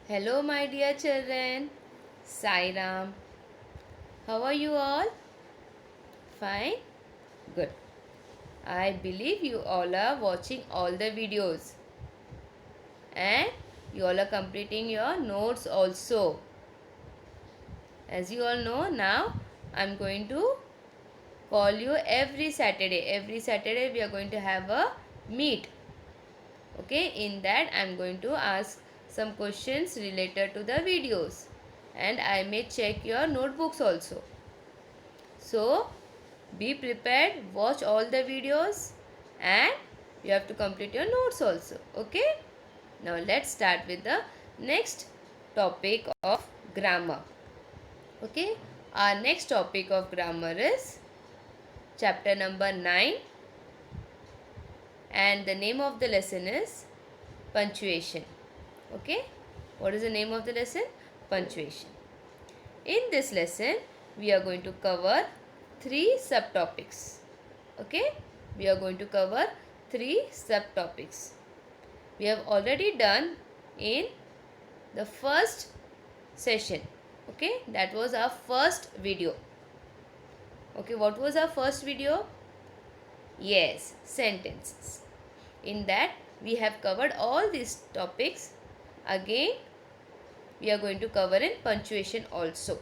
Hello, my dear children. Sai Ram. How are you all? Fine? Good. I believe you all are watching all the videos and you all are completing your notes also. As you all know, now I'm going to call you every Saturday. Every Saturday we are going to have a meet. Okay, in that I'm going to ask some questions related to the videos and I may check your notebooks also. So, be prepared, watch all the videos and you have to complete your notes also. Okay? Now, let's start with the next topic of grammar. Okay? Our next topic of grammar is chapter number 9 and the name of the lesson is punctuation. Okay? What is the name of the lesson? Punctuation. In this lesson, we are going to cover 3 subtopics. Okay? We are going to cover 3 subtopics. We have already done in the first session. Okay? That was our first video. Okay, what was our first video? Yes, sentences. In that, we have covered all these topics. Again, we are going to cover in punctuation also.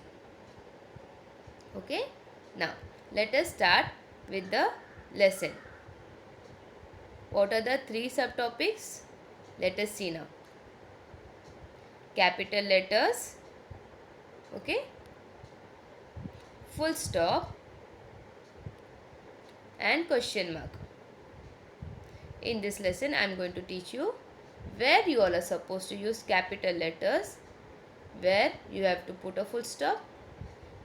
Okay? Now, let us start with the lesson. What are the 3 subtopics? Let us see now. Capital letters, okay, full stop and question mark. In this lesson, I am going to teach you where you all are supposed to use capital letters, where you have to put a full stop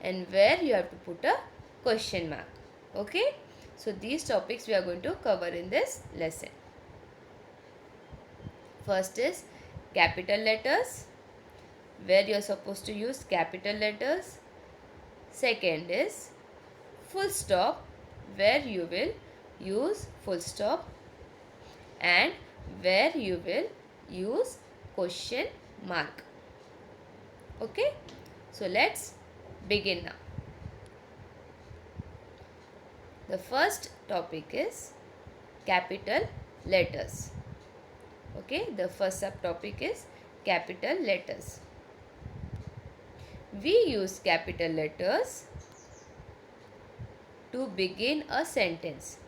and where you have to put a question mark. Okay, so these topics we are going to cover in this lesson. First is capital letters, where you are supposed to use capital letters. Second is full stop, where you will use full stop and where you will use question mark. Okay, so let's begin now. The first topic is capital letters. Okay, the first subtopic is capital letters. We use capital letters to begin a sentence.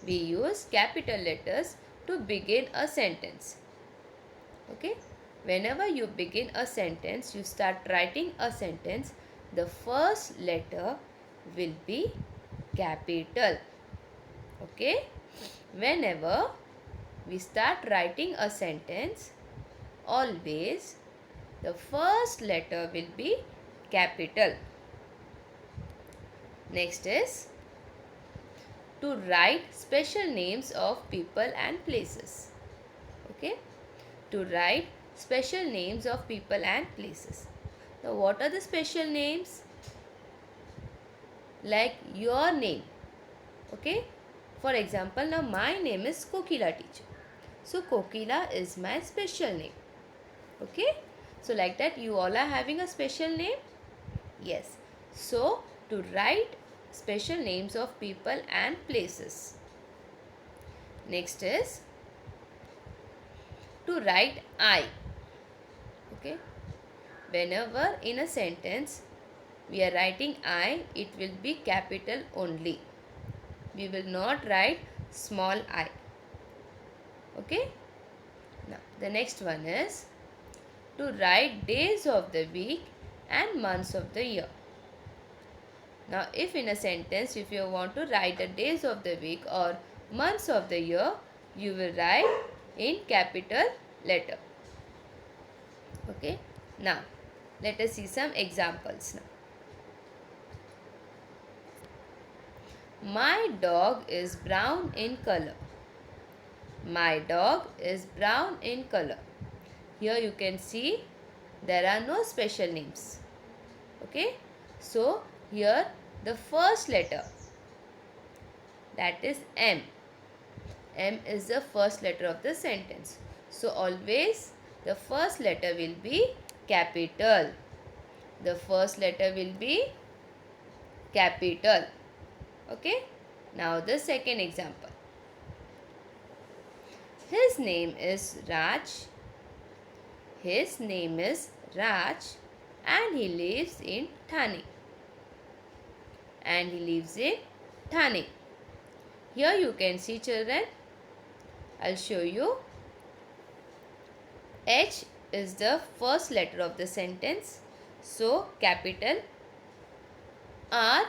We use capital letters to begin a sentence. Okay, whenever you begin a sentence, you start writing a sentence, the first letter will be capital. Okay, whenever we start writing a sentence, always the first letter will be capital. Next is to write special names of people and places. Okay, to write special names of people and places. Now, what are the special names? Like your name. Okay, for example, now my name is Kokila teacher. So, Kokila is my special name. Okay, so like that you all are having a special name. Yes, so to write special names of people and places. Next is to write I. Okay, whenever in a sentence we are writing I, it will be capital only. We will not write small I. Okay, now the next one is to write days of the week and months of the year. Now, if in a sentence, if you want to write the days of the week or months of the year, you will write in capital letter. Okay. Now, let us see some examples now. My dog is brown in color. My dog is brown in color. Here you can see there are no special names. Okay. So, here the first letter, that is M. M is the first letter of the sentence. So, always the first letter will be capital. The first letter will be capital. Okay. Now the second example. His name is Raj. His name is Raj and he lives in Thane. And he lives in Thane. Here you can see, children. I'll show you. H is the first letter of the sentence. So capital. R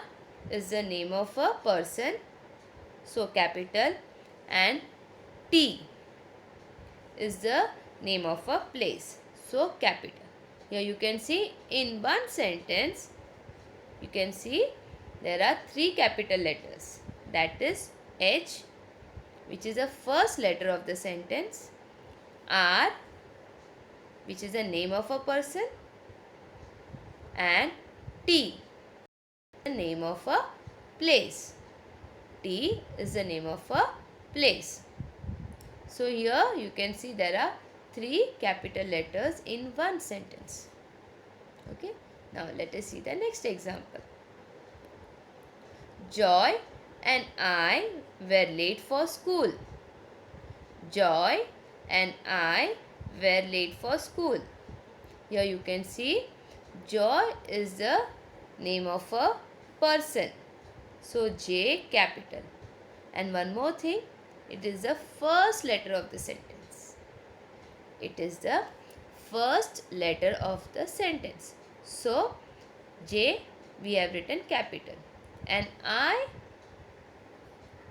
is the name of a person. So capital. And T is the name of a place. So capital. Here you can see in one sentence, you can see there are three capital letters. That is H, which is the first letter of the sentence. R, which is the name of a person. And T, the name of a place. T is the name of a place. So here you can see there are three capital letters in one sentence. Okay. Now let us see the next example. Joy and I were late for school. Joy and I were late for school. Here you can see Joy is the name of a person. So J capital. And one more thing, it is the first letter of the sentence. It is the first letter of the sentence. So J we have written capital. And I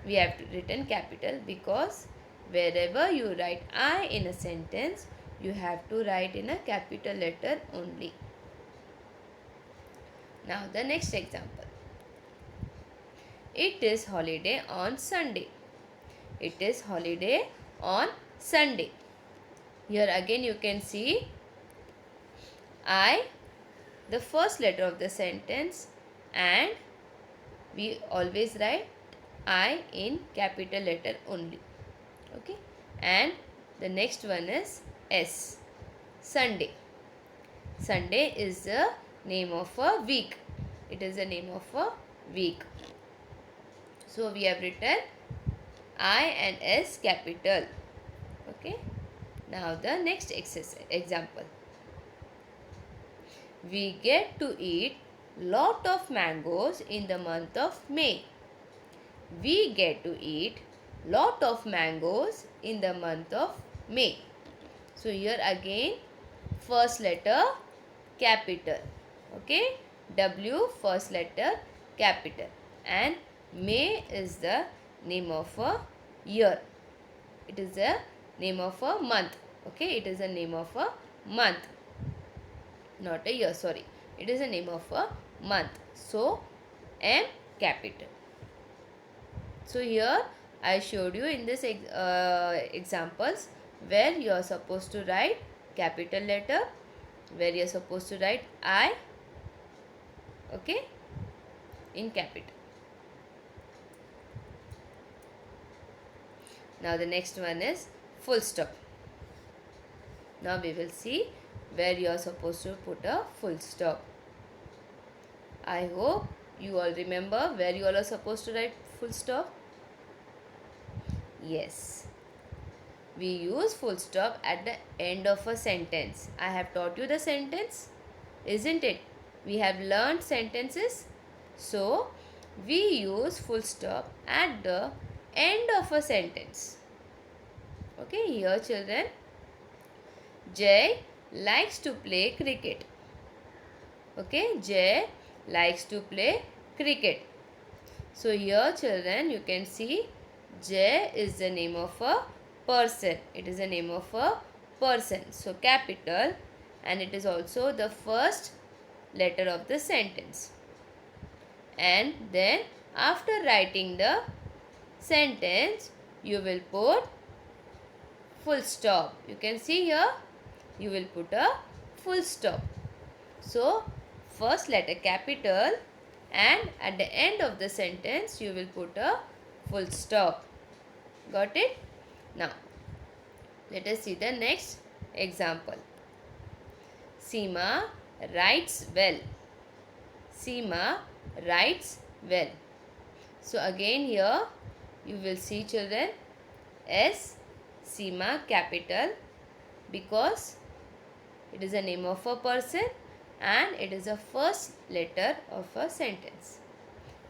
we have written capital because wherever you write I in a sentence, you have to write in a capital letter only. Now the next example. It is holiday on Sunday. It is holiday on Sunday. Here again you can see I, the first letter of the sentence, and we always write I in capital letter only. Okay. And the next one is S. Sunday. Sunday is the name of a week. It is the name of a week. So we have written I and S capital. Okay. Now the next example. We get to eat lot of mangoes in the month of May. We get to eat lot of mangoes in the month of May. So here again first letter capital. Okay. W first letter capital. And May is the name of a year. It is the name of a month. Okay. It is the name of a month. Not a year, sorry. It is the name of a month. So M capital. So here I showed you in this examples where you are supposed to write capital letter, where you are supposed to write I, okay, in capital. Now the next one is full stop. Now we will see where you are supposed to put a full stop. I hope you all remember where you all are supposed to write full stop. Yes. We use full stop at the end of a sentence. I have taught you the sentence, isn't it? We have learned sentences. So, we use full stop at the end of a sentence. Okay, here children. Jay likes to play cricket. Okay, Jay likes to play cricket. So here children you can see Jay is the name of a person. It is the name of a person. So capital, and it is also the first letter of the sentence. And then after writing the sentence you will put full stop. You can see here you will put a full stop. So first letter capital, and at the end of the sentence you will put a full stop. Got it? Now let us see the next example. Seema writes well. Seema writes well. So again here you will see children, S, Seema capital, because it is a name of a person and it is the first letter of a sentence.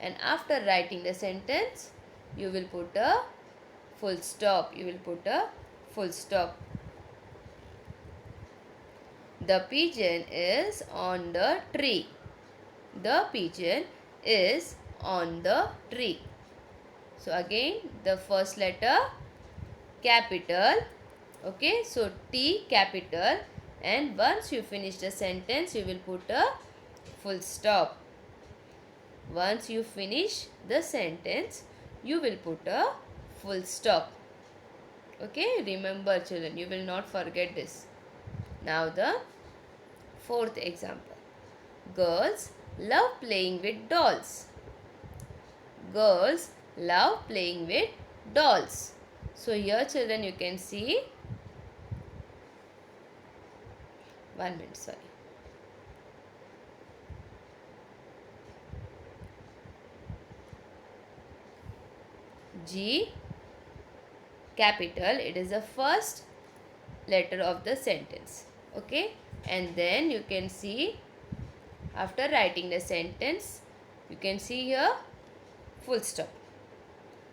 And after writing the sentence, you will put a full stop. You will put a full stop. The pigeon is on the tree. The pigeon is on the tree. So again, the first letter capital. Okay, so T capital, and once you finish the sentence, you will put a full stop. Once you finish the sentence, you will put a full stop. Okay, remember children, you will not forget this. Now the fourth example. Girls love playing with dolls. Girls love playing with dolls. So here children you can see, 1 minute, sorry. G capital, it is the first letter of the sentence. Okay, and then you can see after writing the sentence, you can see here full stop.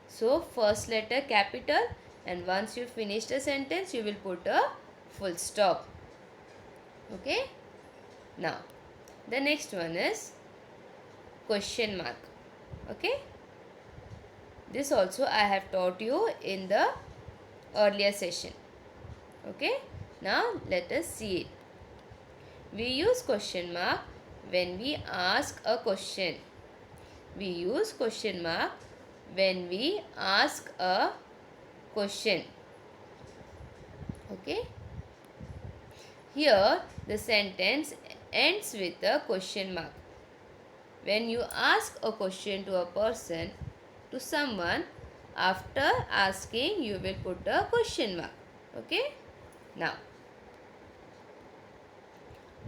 So first letter capital, and once you finish the sentence, you will put a full stop. Okay, now the next one is question mark. Okay, this also I have taught you in the earlier session. Okay, now let us see it. We use question mark when we ask a question. We use question mark when we ask a question. Okay, here the sentence ends with a question mark. When you ask a question to a person, to someone, after asking you will put a question mark. Okay, now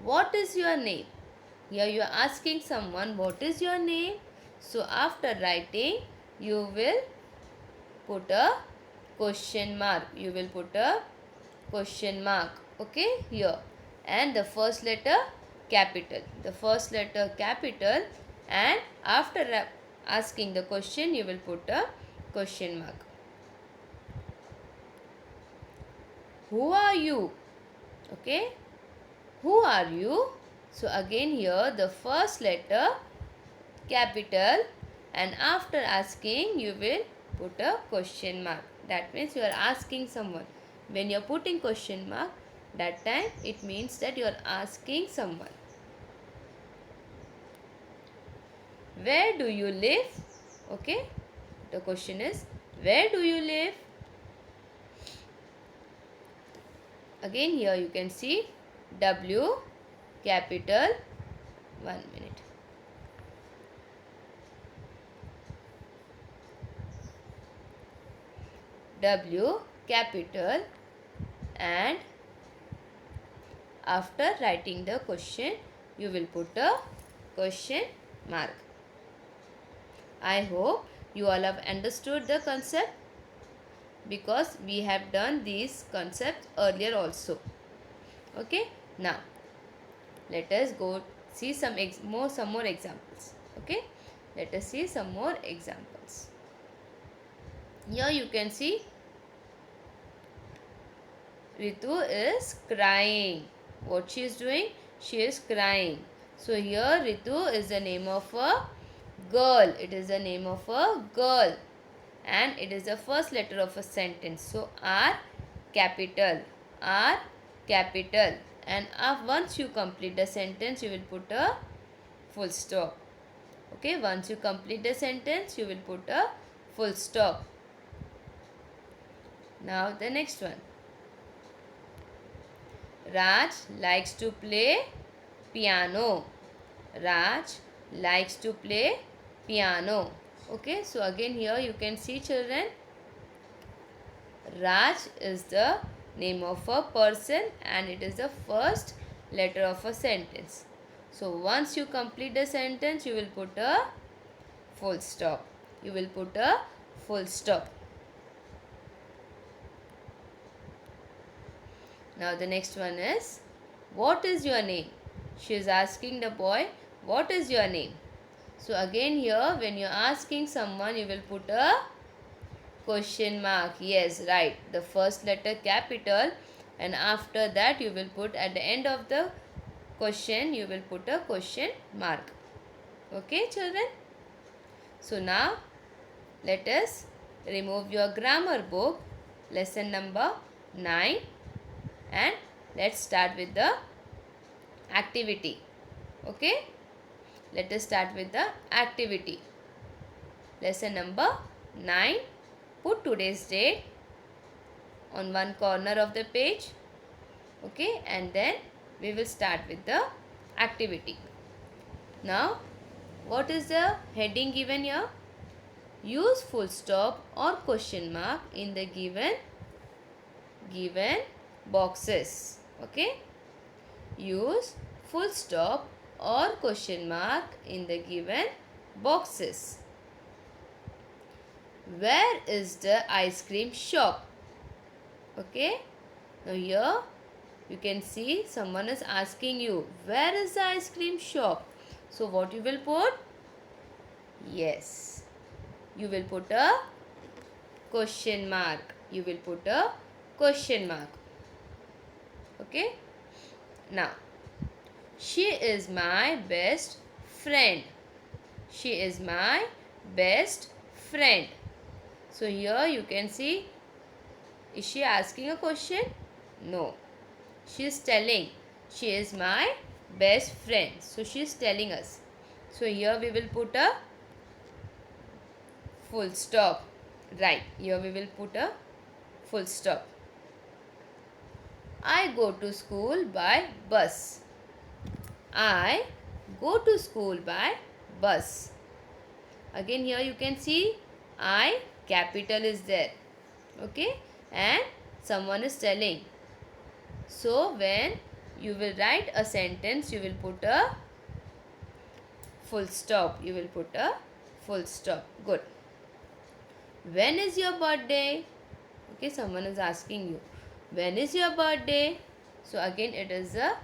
what is your name? Here you are asking someone what is your name. So after writing you will put a question mark. You will put a question mark. Okay, here, and the first letter capital. The first letter capital, and after asking the question you will put a question mark. Who are you? Okay, who are you? So again here the first letter capital, and after asking you will put a question mark. That means you are asking someone. When you are putting question mark, that time it means that you are asking someone. Where do you live? Okay, the question is where do you live? Again here you can see W capital. 1 minute. W capital, and after writing the question you will put a question mark. I hope you all have understood the concept, because we have done these concepts earlier also. Okay, now let us go see some more examples. Okay, let us see some more examples. Here you can see Ritu is crying. What she is doing? She is crying. So here Ritu is the name of a girl. It is the name of a girl, and it is the first letter of a sentence. So R capital. R capital, and once you complete the sentence you will put a full stop. Okay, once you complete the sentence you will put a full stop. Now the next one. Raj likes to play piano. Raj likes to play piano. Okay, so again here you can see children, Raj is the name of a person and it is the first letter of a sentence. So once you complete the sentence, you will put a full stop. You will put a full stop. Now the next one is, what is your name? She is asking the boy, what is your name? So again here, when you are asking someone, you will put a question mark. Yes, right. The first letter capital, and after that you will put at the end of the question, you will put a question mark. Okay, children? So now let us remove your grammar book, lesson number 9, and let's start with the activity. Okay? Let us start with the activity. Lesson number 9. Put today's date on one corner of the page. Okay? And then we will start with the activity. Now, what is the heading given here? Use full stop or question mark in the given boxes. Okay? Use full stop or question mark in the given boxes. Where is the ice cream shop? Okay? Now here you can see someone is asking you, where is the ice cream shop? So what you will put? Yes. You will put a question mark. You will put a question mark. Okay? Now, she is my best friend. She is my best friend. So here you can see, is she asking a question? No. She is telling, she is my best friend. So she is telling us. So here we will put a full stop. Right. Here we will put a full stop. I go to school by bus. I go to school by bus. Again here you can see I capital is there. Okay, and someone is telling. So when you will write a sentence, you will put a full stop. You will put a full stop. Good. When is your birthday? Okay, someone is asking you, when is your birthday? So again it is a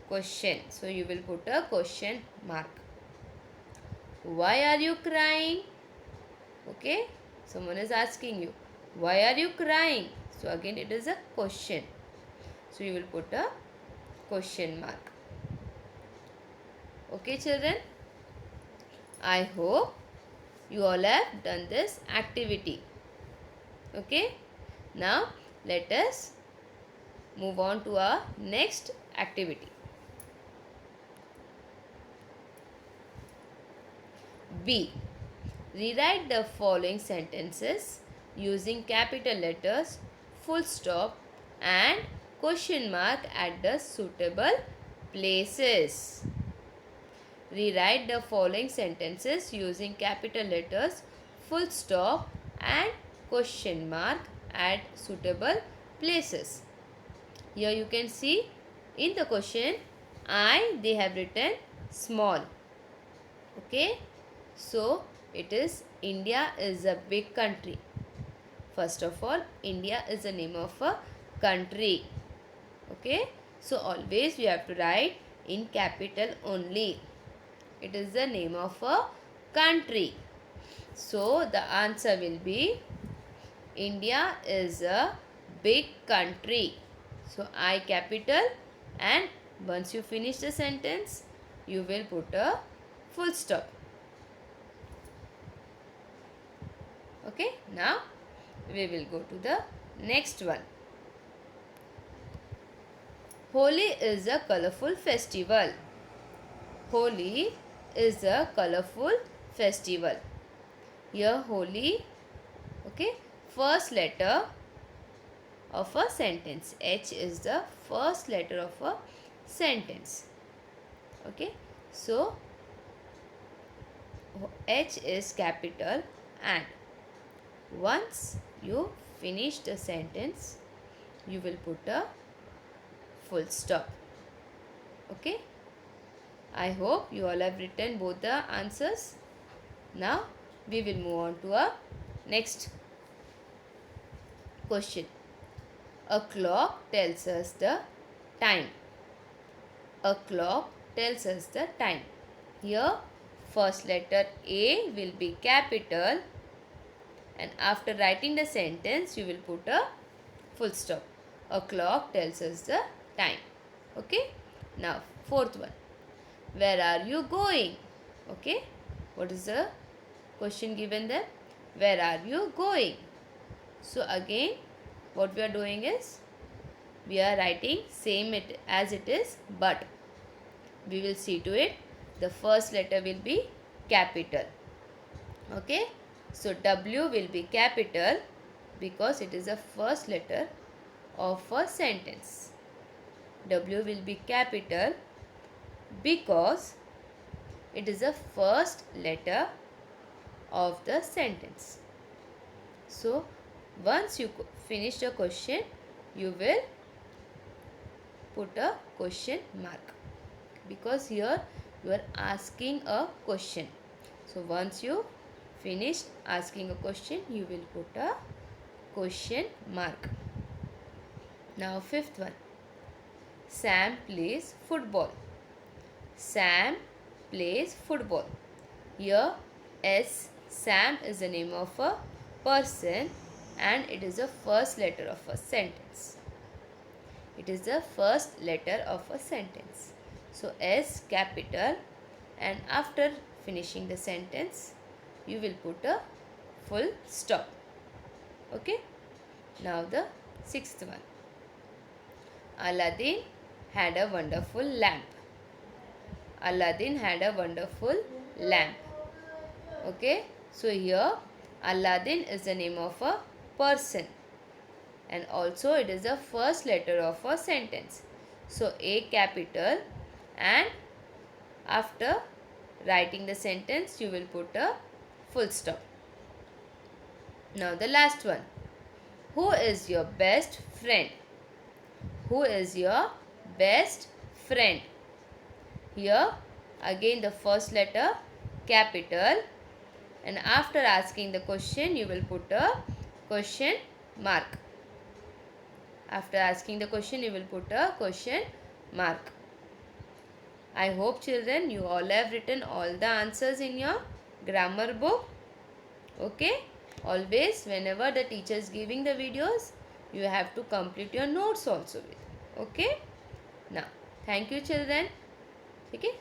question. So you will put a question mark. Why are you crying? Okay, someone is asking you, why are you crying? So again it is a question. So you will put a question mark. Okay, children, I hope you all have done this activity. Okay, now let us move on to our next activity. B. Rewrite the following sentences using capital letters, full stop and question mark at the suitable places. Rewrite the following sentences using capital letters, full stop and question mark at suitable places. Here you can see in the question, they have written small. Okay, so it is India is a big country. First of all, India is the name of a country. Okay, so always we have to write in capital only. It is the name of a country. So the answer will be India is a big country. So I capital, and once you finish the sentence, you will put a full stop. Okay, now we will go to the next one. Holi is a colorful festival. Holi is a colorful festival. Here Holi, okay, first letter of a sentence. H is the first letter of a sentence. Okay, so H is capital, and once you finish the sentence, you will put a full stop. Okay. I hope you all have written both the answers. Now we will move on to a next question. A clock tells us the time. A clock tells us the time. Here first letter A will be capital, and after writing the sentence you will put a full stop. A clock tells us the time. Okay. Now fourth one. Where are you going? Okay. What is the question given there? Where are you going? So again what we are doing is we are writing same it as it is, but we will see to it the first letter will be capital. Okay. So W will be capital because it is the first letter of a sentence. W will be capital because it is the first letter of the sentence. So once you finish the question, you will put a question mark because here you are asking a question. So once you finish asking a question, you will put a question mark. Now fifth one. Sam plays football. Sam plays football. Here Sam is the name of a person and it is the first letter of a sentence. It is the first letter of a sentence. So S capital, and after finishing the sentence you will put a full stop. Okay. Now the sixth one. Aladdin had a wonderful lamp. Aladdin had a wonderful lamp. Okay. So here Aladdin is the name of a person and also it is the first letter of a sentence. So A capital, and after writing the sentence you will put a full stop. Now the last one. Who is your best friend? Who is your best friend? Here again the first letter capital, and after asking the question you will put a question mark. After asking the question you will put a question mark. I hope children you all have written all the answers in your grammar book. Okay. Always whenever the teacher is giving the videos, you have to complete your notes also with. Okay. Now thank you children. Okay.